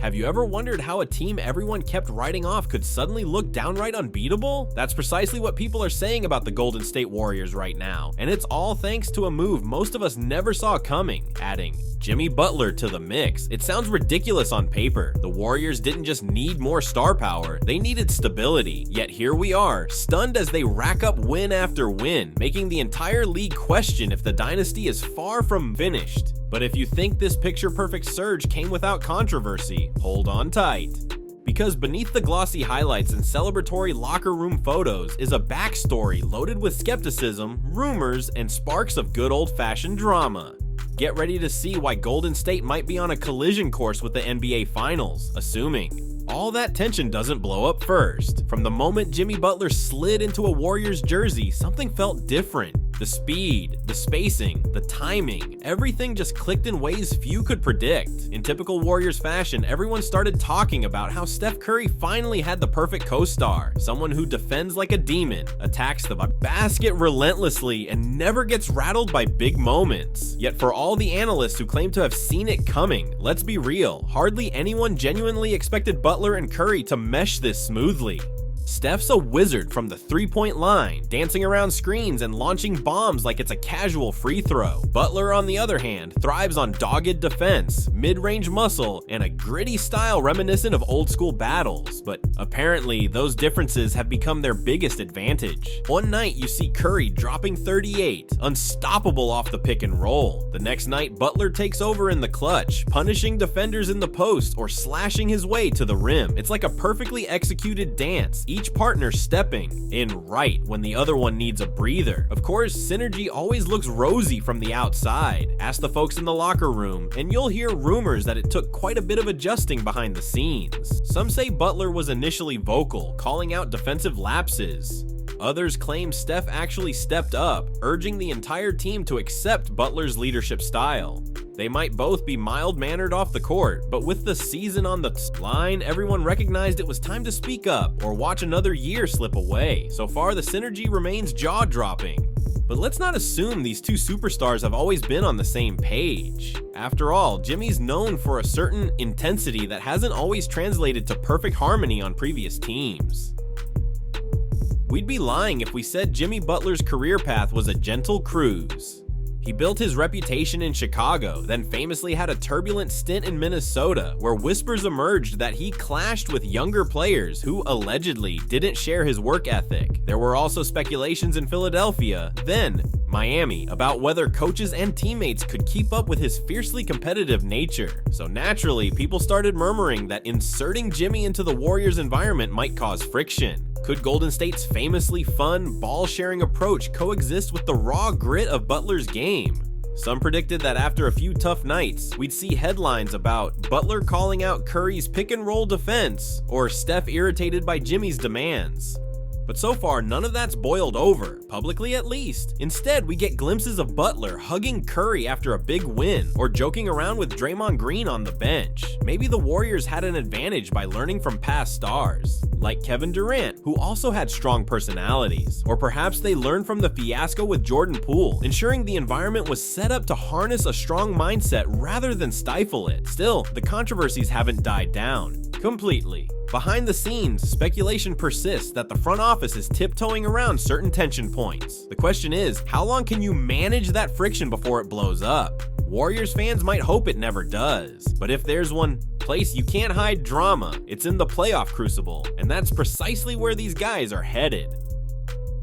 Have you ever wondered how a team everyone kept writing off could suddenly look downright unbeatable? That's precisely what people are saying about the Golden State Warriors right now, and it's all thanks to a move most of us never saw coming, adding Jimmy Butler to the mix. It sounds ridiculous on paper. The Warriors didn't just need more star power, they needed stability. Yet here we are, stunned as they rack up win after win, making the entire league question if the dynasty is far from finished. But if you think this picture-perfect surge came without controversy, hold on tight. Because beneath the glossy highlights and celebratory locker room photos is a backstory loaded with skepticism, rumors, and sparks of good old-fashioned drama. Get ready to see why Golden State might be on a collision course with the NBA Finals, assuming all that tension doesn't blow up first. From the moment Jimmy Butler slid into a Warriors jersey, something felt different. The speed, the spacing, the timing, everything just clicked in ways few could predict. In typical Warriors fashion, everyone started talking about how Steph Curry finally had the perfect co-star, someone who defends like a demon, attacks the basket relentlessly, and never gets rattled by big moments. Yet for all the analysts who claim to have seen it coming, let's be real, hardly anyone genuinely expected Butler and Curry to mesh this smoothly. Steph's a wizard from the three-point line, dancing around screens and launching bombs like it's a casual free throw. Butler, on the other hand, thrives on dogged defense, mid-range muscle, and a gritty style reminiscent of old-school battles. But apparently, those differences have become their biggest advantage. One night, you see Curry dropping 38, unstoppable off the pick and roll. The next night, Butler takes over in the clutch, punishing defenders in the post or slashing his way to the rim. It's like a perfectly executed dance, each partner stepping in right when the other one needs a breather. Of course, synergy always looks rosy from the outside. Ask the folks in the locker room, and you'll hear rumors that it took quite a bit of adjusting behind the scenes. Some say Butler was initially vocal, calling out defensive lapses. Others claim Steph actually stepped up, urging the entire team to accept Butler's leadership style. They might both be mild-mannered off the court, but with the season on the line, everyone recognized it was time to speak up or watch another year slip away. So far, the synergy remains jaw-dropping. But let's not assume these two superstars have always been on the same page. After all, Jimmy's known for a certain intensity that hasn't always translated to perfect harmony on previous teams. We'd be lying if we said Jimmy Butler's career path was a gentle cruise. He built his reputation in Chicago, then famously had a turbulent stint in Minnesota, where whispers emerged that he clashed with younger players who allegedly didn't share his work ethic. There were also speculations in Philadelphia, then Miami, about whether coaches and teammates could keep up with his fiercely competitive nature. So naturally, people started murmuring that inserting Jimmy into the Warriors' environment might cause friction. Could Golden State's famously fun, ball-sharing approach coexist with the raw grit of Butler's game? Some predicted that after a few tough nights, we'd see headlines about Butler calling out Curry's pick-and-roll defense, or Steph irritated by Jimmy's demands. But so far, none of that's boiled over, publicly at least. Instead, we get glimpses of Butler hugging Curry after a big win, or joking around with Draymond Green on the bench. Maybe the Warriors had an advantage by learning from past stars, like Kevin Durant, who also had strong personalities. Or perhaps they learned from the fiasco with Jordan Poole, ensuring the environment was set up to harness a strong mindset rather than stifle it. Still, the controversies haven't died down completely. Behind the scenes, speculation persists that the front office is tiptoeing around certain tension points. The question is, how long can you manage that friction before it blows up? Warriors fans might hope it never does, but if there's one place you can't hide drama, it's in the playoff crucible, and that's precisely where these guys are headed.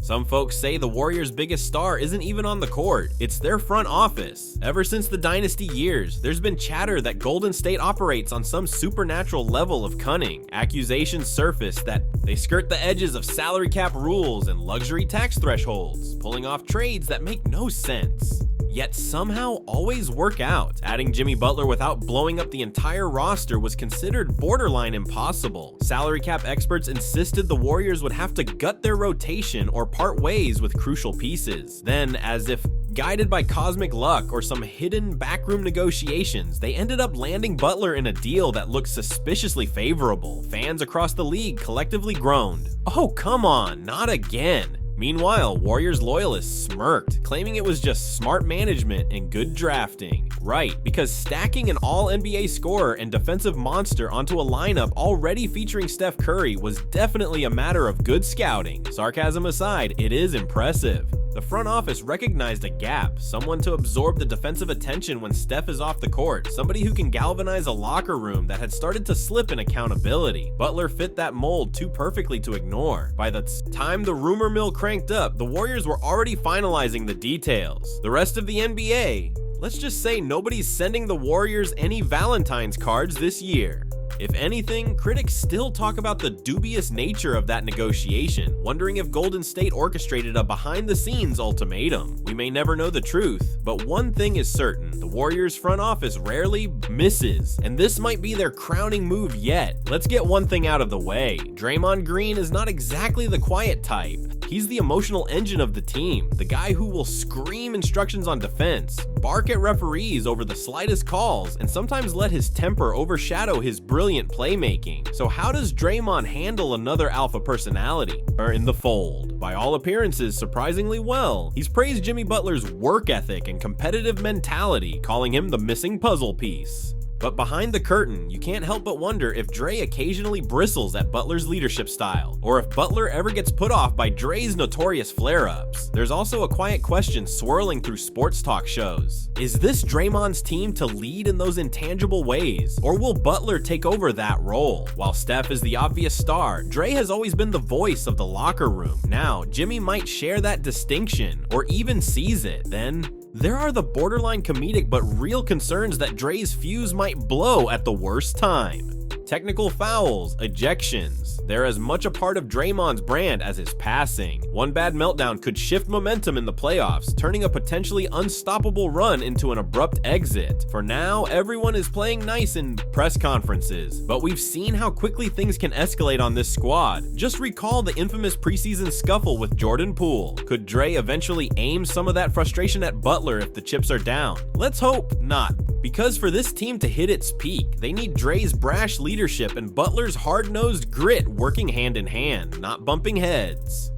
Some folks say the Warriors' biggest star isn't even on the court, it's their front office. Ever since the Dynasty years, there's been chatter that Golden State operates on some supernatural level of cunning. Accusations surface that they skirt the edges of salary cap rules and luxury tax thresholds, pulling off trades that make no sense, yet somehow always work out. Adding Jimmy Butler without blowing up the entire roster was considered borderline impossible. Salary cap experts insisted the Warriors would have to gut their rotation or part ways with crucial pieces. Then, as if guided by cosmic luck or some hidden backroom negotiations, they ended up landing Butler in a deal that looked suspiciously favorable. Fans across the league collectively groaned, "Oh, come on, not again." Meanwhile, Warriors loyalists smirked, claiming it was just smart management and good drafting. Right, because stacking an all-NBA scorer and defensive monster onto a lineup already featuring Steph Curry was definitely a matter of good scouting. Sarcasm aside, it is impressive. The front office recognized a gap, someone to absorb the defensive attention when Steph is off the court, somebody who can galvanize a locker room that had started to slip in accountability. Butler fit that mold too perfectly to ignore. By the time the rumor mill cranked up, the Warriors were already finalizing the details. The rest of the NBA, let's just say nobody's sending the Warriors any Valentine's cards this year. If anything, critics still talk about the dubious nature of that negotiation, wondering if Golden State orchestrated a behind-the-scenes ultimatum. We may never know the truth, but one thing is certain, the Warriors front office rarely misses, and this might be their crowning move yet. Let's get one thing out of the way. Draymond Green is not exactly the quiet type. He's the emotional engine of the team, the guy who will scream instructions on defense, bark at referees over the slightest calls, and sometimes let his temper overshadow his brilliant playmaking. So how does Draymond handle another alpha personality in the fold? By all appearances, surprisingly well. He's praised Jimmy Butler's work ethic and competitive mentality, calling him the missing puzzle piece. But behind the curtain, you can't help but wonder if Dre occasionally bristles at Butler's leadership style, or if Butler ever gets put off by Dre's notorious flare-ups. There's also a quiet question swirling through sports talk shows. Is this Draymond's team to lead in those intangible ways, or will Butler take over that role? While Steph is the obvious star, Dre has always been the voice of the locker room. Now, Jimmy might share that distinction, or even seize it. Then, there are the borderline comedic but real concerns that Dre's fuse might blow at the worst time. Technical fouls, ejections, they're as much a part of Draymond's brand as his passing. One bad meltdown could shift momentum in the playoffs, turning a potentially unstoppable run into an abrupt exit. For now, everyone is playing nice in press conferences, but we've seen how quickly things can escalate on this squad. Just recall the infamous preseason scuffle with Jordan Poole. Could Dre eventually aim some of that frustration at Butler if the chips are down? Let's hope not. Because for this team to hit its peak, they need Dre's brash leadership and Butler's hard-nosed grit working hand in hand, not bumping heads.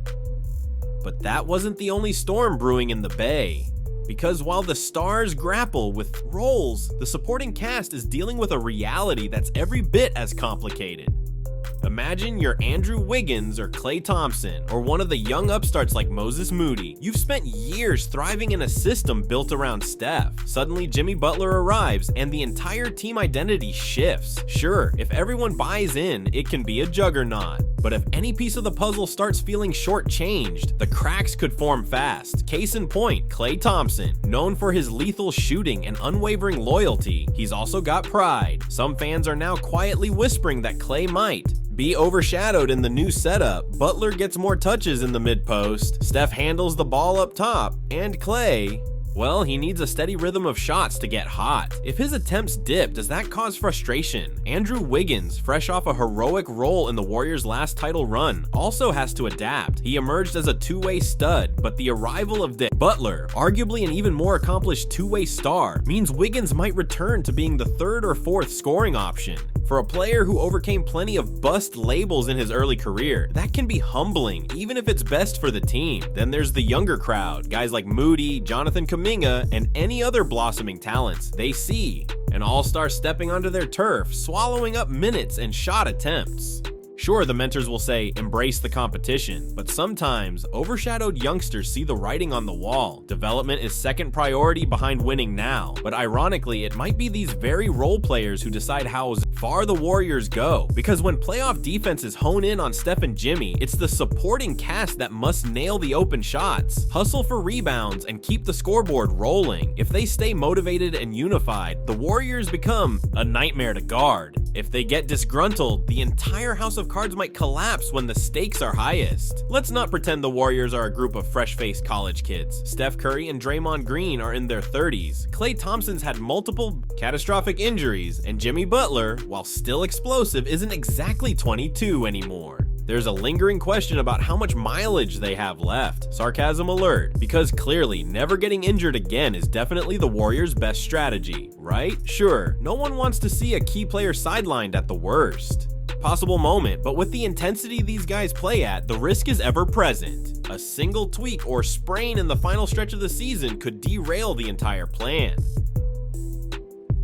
But that wasn't the only storm brewing in the Bay. Because while the stars grapple with roles, the supporting cast is dealing with a reality that's every bit as complicated. Imagine you're Andrew Wiggins or Klay Thompson, or one of the young upstarts like Moses Moody. You've spent years thriving in a system built around Steph. Suddenly, Jimmy Butler arrives, and the entire team identity shifts. Sure, if everyone buys in, it can be a juggernaut. But if any piece of the puzzle starts feeling shortchanged, the cracks could form fast. Case in point, Klay Thompson. Known for his lethal shooting and unwavering loyalty, he's also got pride. Some fans are now quietly whispering that Klay might be overshadowed in the new setup. Butler gets more touches in the mid-post, Steph handles the ball up top, and Klay, well, he needs a steady rhythm of shots to get hot. If his attempts dip, does that cause frustration? Andrew Wiggins, fresh off a heroic role in the Warriors' last title run, also has to adapt. He emerged as a two-way stud, but the arrival of Butler, arguably an even more accomplished two-way star, means Wiggins might return to being the third or fourth scoring option. For a player who overcame plenty of bust labels in his early career, that can be humbling, even if it's best for the team. Then there's the younger crowd, guys like Moody, Jonathan Kuminga, and any other blossoming talents they see. An all-star stepping onto their turf, swallowing up minutes and shot attempts. Sure, the mentors will say, embrace the competition, but sometimes overshadowed youngsters see the writing on the wall. Development is second priority behind winning now, but ironically, it might be these very role players who decide how far the Warriors go. Because when playoff defenses hone in on Steph and Jimmy, it's the supporting cast that must nail the open shots, hustle for rebounds, and keep the scoreboard rolling. If they stay motivated and unified, the Warriors become a nightmare to guard. If they get disgruntled, the entire house of cards might collapse when the stakes are highest. Let's not pretend the Warriors are a group of fresh-faced college kids. Steph Curry and Draymond Green are in their 30s. Klay Thompson's had multiple catastrophic injuries, and Jimmy Butler, while still explosive, isn't exactly 22 anymore. There's a lingering question about how much mileage they have left. Sarcasm alert, because clearly never getting injured again is definitely the Warriors' best strategy, right? Sure, no one wants to see a key player sidelined at the worst. possible moment, but with the intensity these guys play at, the risk is ever present. A single tweak or sprain in the final stretch of the season could derail the entire plan.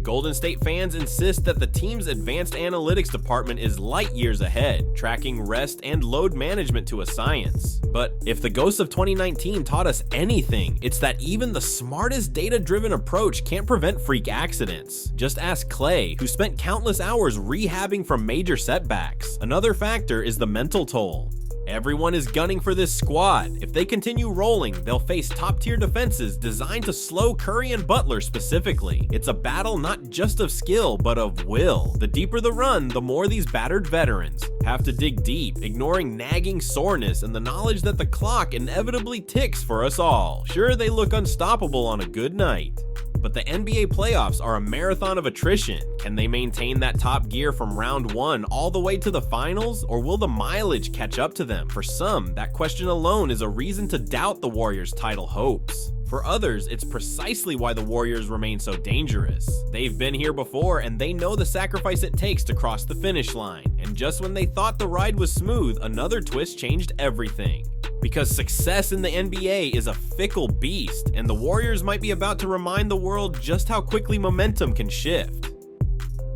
Golden State fans insist that the team's advanced analytics department is light years ahead, tracking rest and load management to a science. But if the ghosts of 2019 taught us anything, it's that even the smartest data-driven approach can't prevent freak accidents. Just ask Klay, who spent countless hours rehabbing from major setbacks. Another factor is the mental toll. Everyone is gunning for this squad. If they continue rolling, they'll face top-tier defenses designed to slow Curry and Butler specifically. It's a battle not just of skill, but of will. The deeper the run, the more these battered veterans have to dig deep, ignoring nagging soreness and the knowledge that the clock inevitably ticks for us all. Sure, they look unstoppable on a good night, but the NBA playoffs are a marathon of attrition. Can they maintain that top gear from round one all the way to the finals, or will the mileage catch up to them? For some, that question alone is a reason to doubt the Warriors' title hopes. For others, it's precisely why the Warriors remain so dangerous. They've been here before, and they know the sacrifice it takes to cross the finish line. And just when they thought the ride was smooth, another twist changed everything. Because success in the NBA is a fickle beast, and the Warriors might be about to remind the world just how quickly momentum can shift.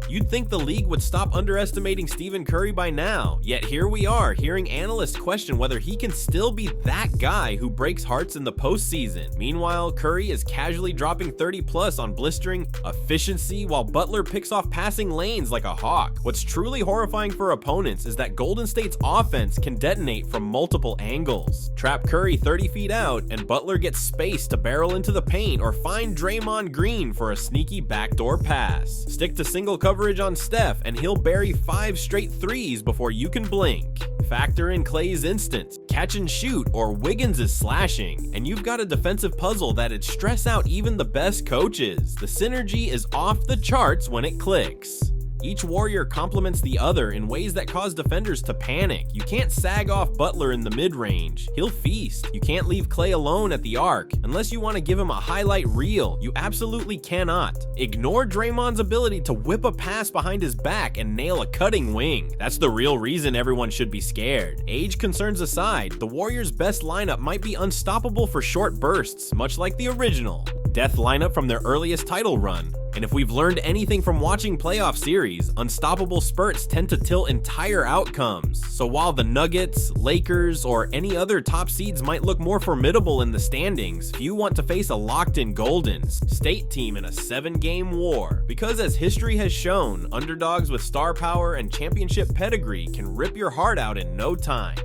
You'd think the league would stop underestimating Stephen Curry by now, yet here we are hearing analysts question whether he can still be that guy who breaks hearts in the postseason. Meanwhile, Curry is casually dropping 30+ on blistering efficiency while Butler picks off passing lanes like a hawk. What's truly horrifying for opponents is that Golden State's offense can detonate from multiple angles. Trap Curry 30 feet out, and Butler gets space to barrel into the paint or find Draymond Green for a sneaky backdoor pass. Stick to single coverage on Steph, and he'll bury 5 straight threes before you can blink. Factor in Klay's instance, catch and shoot, or Wiggins' slashing, and you've got a defensive puzzle that'd stress out even the best coaches. The synergy is off the charts when it clicks. Each Warrior complements the other in ways that cause defenders to panic. You can't sag off Butler in the mid-range. He'll feast. You can't leave Klay alone at the arc. Unless you want to give him a highlight reel, you absolutely cannot. Ignore Draymond's ability to whip a pass behind his back and nail a cutting wing. That's the real reason everyone should be scared. Age concerns aside, the Warriors' best lineup might be unstoppable for short bursts, much like the original death lineup from their earliest title run. And if we've learned anything from watching playoff series, unstoppable spurts tend to tilt entire outcomes. So while the Nuggets, Lakers, or any other top seeds might look more formidable in the standings, few want to face a locked-in Golden State team in a 7-game war. Because as history has shown, underdogs with star power and championship pedigree can rip your heart out in no time.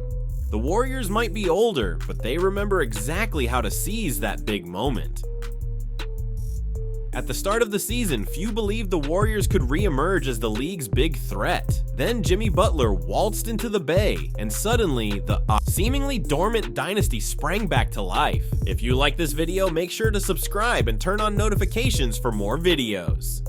The Warriors might be older, but they remember exactly how to seize that big moment. At the start of the season, few believed the Warriors could re-emerge as the league's big threat. Then Jimmy Butler waltzed into the Bay, and suddenly, the seemingly dormant dynasty sprang back to life. If you like this video, make sure to subscribe and turn on notifications for more videos.